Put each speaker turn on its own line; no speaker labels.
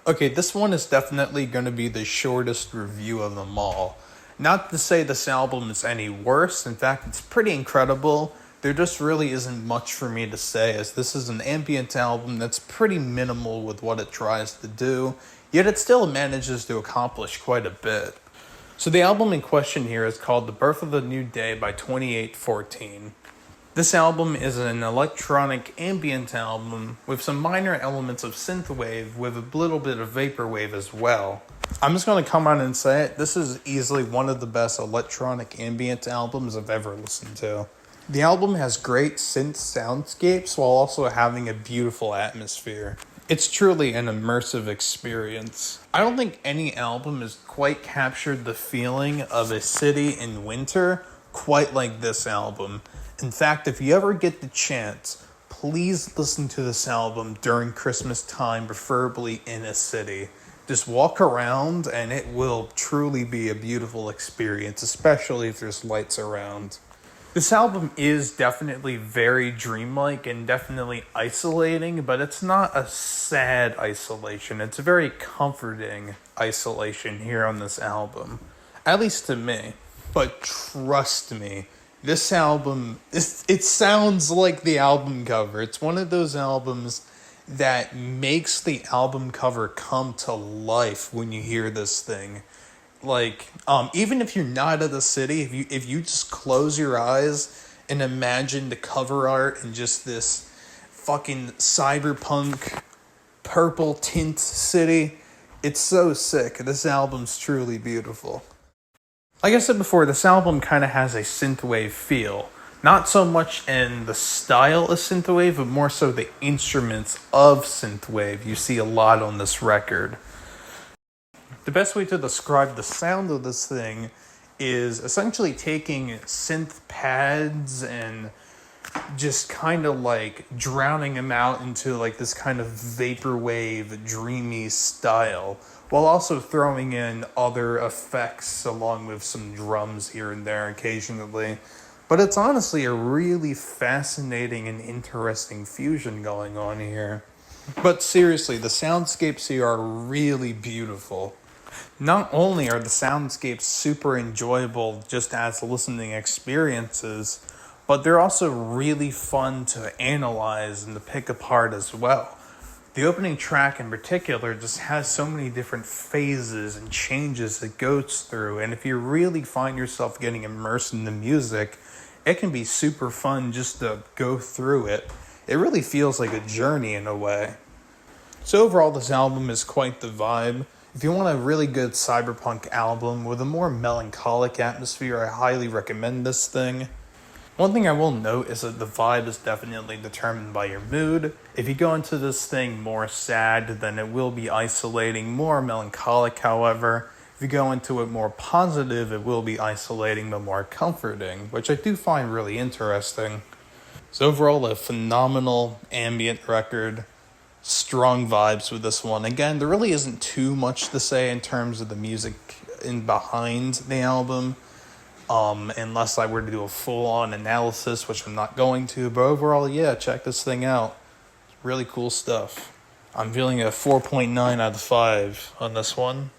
Okay, this one is definitely going to be the shortest review of them all. Not to say this album is any worse, in fact, it's pretty incredible. There just really isn't much for me to say, as this is an ambient album that's pretty minimal with what it tries to do, yet it still manages to accomplish quite a bit. So the album in question here is called The Birth of the New Day by 2814. This album is an electronic ambient album with some minor elements of synthwave with a little bit of vaporwave as well. I'm just going to come out and say it, this is easily one of the best electronic ambient albums I've ever listened to. The album has great synth soundscapes while also having a beautiful atmosphere. It's truly an immersive experience. I don't think any album has quite captured the feeling of a city in winter quite like this album. In fact, if you ever get the chance, please listen to this album during Christmas time, preferably in a city. Just walk around and it will truly be a beautiful experience, especially if there's lights around. This album is definitely very dreamlike and definitely isolating, but it's not a sad isolation. It's a very comforting isolation here on this album, at least to me. But trust me, this album, it sounds like the album cover. It's one of those albums that makes the album cover come to life when you hear this thing. Like, even if you're not at the city, if you just close your eyes and imagine the cover art and just this fucking cyberpunk purple tint city, it's so sick. This album's truly beautiful. Like I said before, this album kind of has a synthwave feel. Not so much in the style of synthwave, but more so the instruments of synthwave you see a lot on this record. The best way to describe the sound of this thing is essentially taking synth pads and just kind of like drowning them out into like this kind of vaporwave, dreamy style, while also throwing in other effects along with some drums here and there occasionally. But it's honestly a really fascinating and interesting fusion going on here. But seriously, the soundscapes here are really beautiful. Not only are the soundscapes super enjoyable just as listening experiences, but they're also really fun to analyze and to pick apart as well. The opening track in particular just has so many different phases and changes it goes through, and if you really find yourself getting immersed in the music, it can be super fun just to go through it. It really feels like a journey in a way. So overall, this album is quite the vibe. If you want a really good cyberpunk album with a more melancholic atmosphere, I highly recommend this thing. One thing I will note is that the vibe is definitely determined by your mood. If you go into this thing more sad, then it will be isolating, more melancholic, however. If you go into it more positive, it will be isolating but more comforting, which I do find really interesting. So overall, a phenomenal ambient record. Strong vibes with this one. Again, there really isn't too much to say in terms of the music in behind the album, unless I were to do a full-on analysis, which I'm not going to. But overall, yeah, check this thing out. Really cool stuff. I'm feeling a 4.9 out of 5 on this one.